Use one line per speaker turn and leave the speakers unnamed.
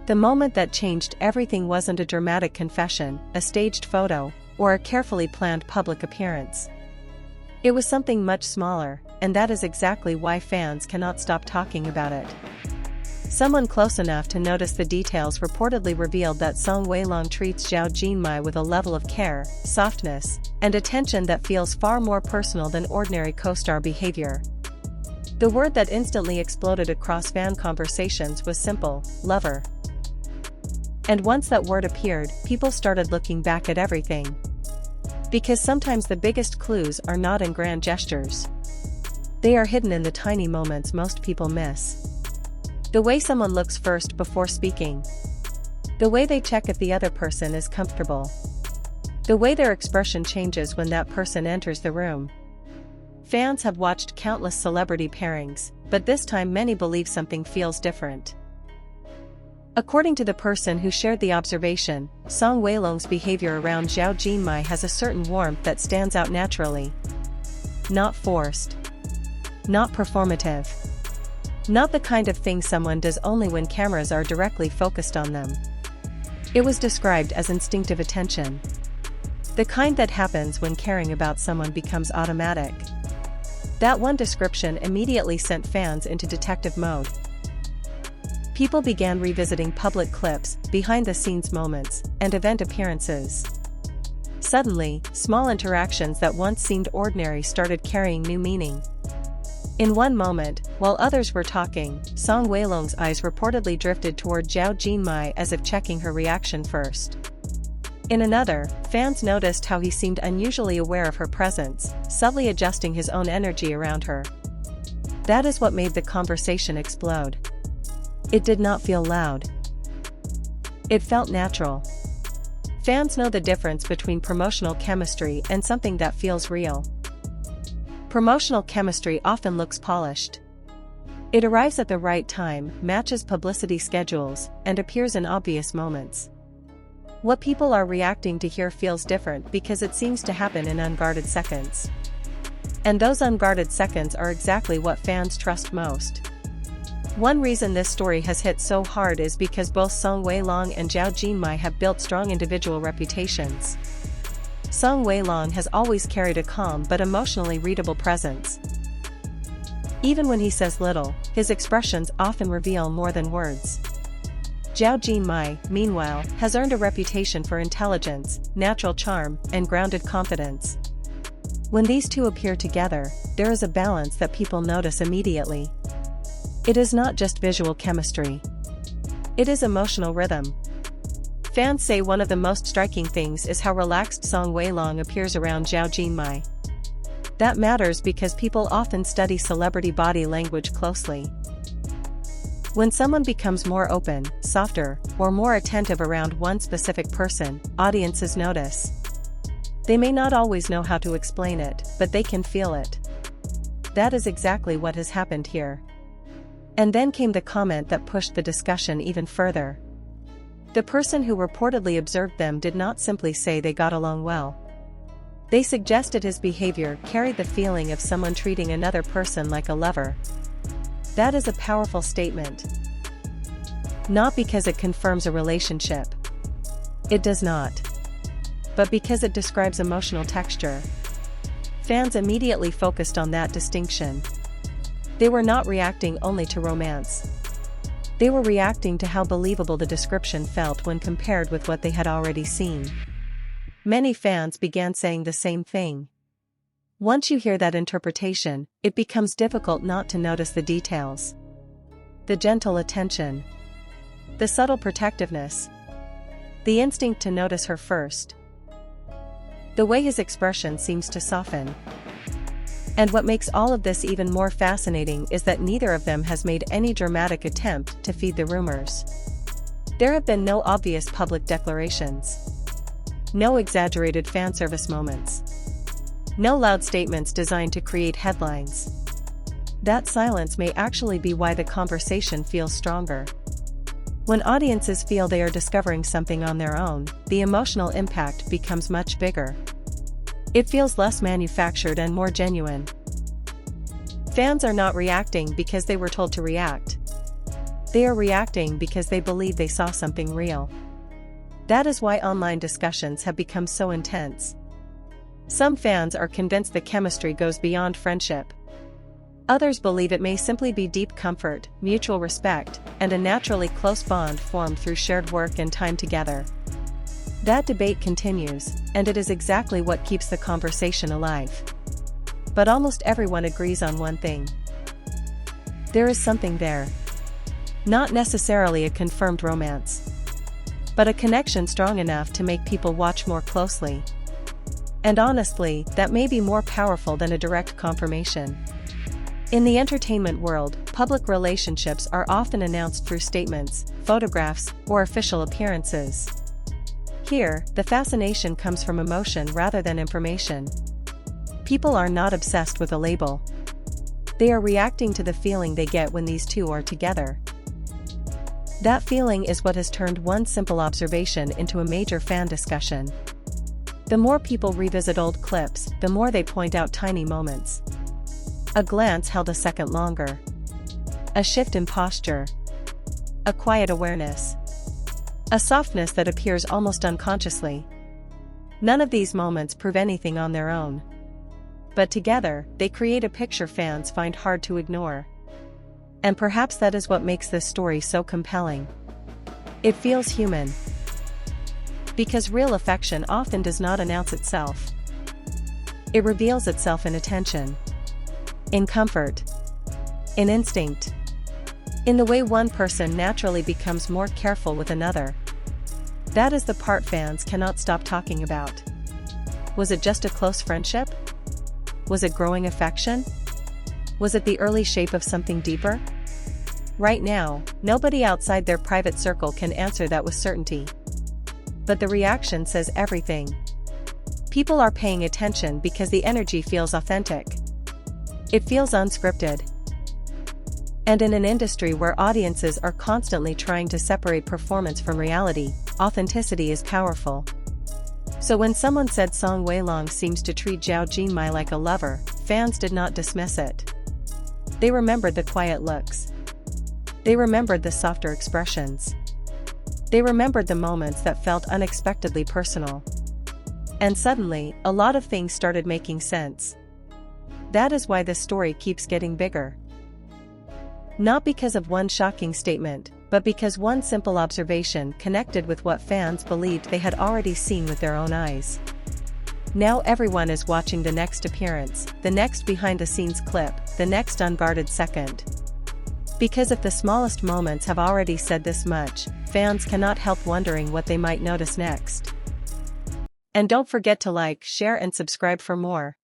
The moment that changed everything wasn't a dramatic confession, a staged photo, or a carefully planned public appearance. It was something much smaller, and that is exactly why fans cannot stop talking about it. Someone close enough to notice the details reportedly revealed that Song Weilong treats Zhao Jinmai with a level of care, softness, and attention that feels far more personal than ordinary co-star behavior. The word that instantly exploded across fan conversations was simple: lover. And once that word appeared, people started looking back at everything. Because sometimes the biggest clues are not in grand gestures. They are hidden in the tiny moments most people miss. The way someone looks first before speaking. The way they check if the other person is comfortable. The way their expression changes when that person enters the room. Fans have watched countless celebrity pairings, but this time many believe something feels different. According to the person who shared the observation, Song Weilong's behavior around Zhao Jinmai has a certain warmth that stands out naturally. Not forced. Not performative. Not the kind of thing someone does only when cameras are directly focused on them. It was described as instinctive attention. The kind that happens when caring about someone becomes automatic. That one description immediately sent fans into detective mode. People began revisiting public clips, behind-the-scenes moments, and event appearances. Suddenly, small interactions that once seemed ordinary started carrying new meaning. In one moment, while others were talking, Song Weilong's eyes reportedly drifted toward Zhao Jinmai as if checking her reaction first. In another, fans noticed how he seemed unusually aware of her presence, subtly adjusting his own energy around her. That is what made the conversation explode. It did not feel loud. It felt natural. Fans know the difference between promotional chemistry and something that feels real. Promotional chemistry often looks polished. It arrives at the right time, matches publicity schedules, and appears in obvious moments. What people are reacting to here feels different because it seems to happen in unguarded seconds. And those unguarded seconds are exactly what fans trust most. One reason this story has hit so hard is because both Song Weilong and Zhao Jinmai have built strong individual reputations. Song Weilong has always carried a calm but emotionally readable presence. Even when he says little, his expressions often reveal more than words. Zhao Jinmai, meanwhile, has earned a reputation for intelligence, natural charm, and grounded confidence. When these two appear together, there is a balance that people notice immediately. It is not just visual chemistry. It is emotional rhythm. Fans say one of the most striking things is how relaxed Song Weilong appears around Zhao Jinmai. That matters because people often study celebrity body language closely. When someone becomes more open, softer, or more attentive around one specific person, audiences notice. They may not always know how to explain it, but they can feel it. That is exactly what has happened here. And then came the comment that pushed the discussion even further. The person who reportedly observed them did not simply say they got along well. They suggested his behavior carried the feeling of someone treating another person like a lover. That is a powerful statement. Not because it confirms a relationship. It does not. But because it describes emotional texture. Fans immediately focused on that distinction. They were not reacting only to romance. They were reacting to how believable the description felt when compared with what they had already seen. Many fans began saying the same thing. Once you hear that interpretation, it becomes difficult not to notice the details. The gentle attention. The subtle protectiveness. The instinct to notice her first. The way his expression seems to soften. And what makes all of this even more fascinating is that neither of them has made any dramatic attempt to feed the rumors. There have been no obvious public declarations. No exaggerated fan service moments. No loud statements designed to create headlines. That silence may actually be why the conversation feels stronger. When audiences feel they are discovering something on their own, the emotional impact becomes much bigger. It feels less manufactured and more genuine. Fans are not reacting because they were told to react. They are reacting because they believe they saw something real. That is why online discussions have become so intense. Some fans are convinced the chemistry goes beyond friendship. Others believe it may simply be deep comfort, mutual respect, and a naturally close bond formed through shared work and time together. That debate continues, and it is exactly what keeps the conversation alive. But almost everyone agrees on one thing. There is something there. Not necessarily a confirmed romance, but a connection strong enough to make people watch more closely. And honestly, that may be more powerful than a direct confirmation. In the entertainment world, public relationships are often announced through statements, photographs, or official appearances. Here, the fascination comes from emotion rather than information. People are not obsessed with a label. They are reacting to the feeling they get when these two are together. That feeling is what has turned one simple observation into a major fan discussion. The more people revisit old clips, the more they point out tiny moments. A glance held a second longer. A shift in posture. A quiet awareness. A softness that appears almost unconsciously. None of these moments prove anything on their own. But together, they create a picture fans find hard to ignore. And perhaps that is what makes this story so compelling. It feels human. Because real affection often does not announce itself. It reveals itself in attention. In comfort. In instinct. In the way one person naturally becomes more careful with another. That is the part fans cannot stop talking about. Was it just a close friendship? Was it growing affection? Was it the early shape of something deeper? Right now, nobody outside their private circle can answer that with certainty. But the reaction says everything. People are paying attention because the energy feels authentic. It feels unscripted. And in an industry where audiences are constantly trying to separate performance from reality, authenticity is powerful. So when someone said Song Weilong seems to treat Zhao Jinmai like a lover, fans did not dismiss it. They remembered the quiet looks. They remembered the softer expressions. They remembered the moments that felt unexpectedly personal. And suddenly, a lot of things started making sense. That is why this story keeps getting bigger. Not because of one shocking statement, but because one simple observation connected with what fans believed they had already seen with their own eyes. Now everyone is watching the next appearance, the next behind-the-scenes clip, the next unguarded second. Because if the smallest moments have already said this much, fans cannot help wondering what they might notice next. And don't forget to like, share and subscribe for more.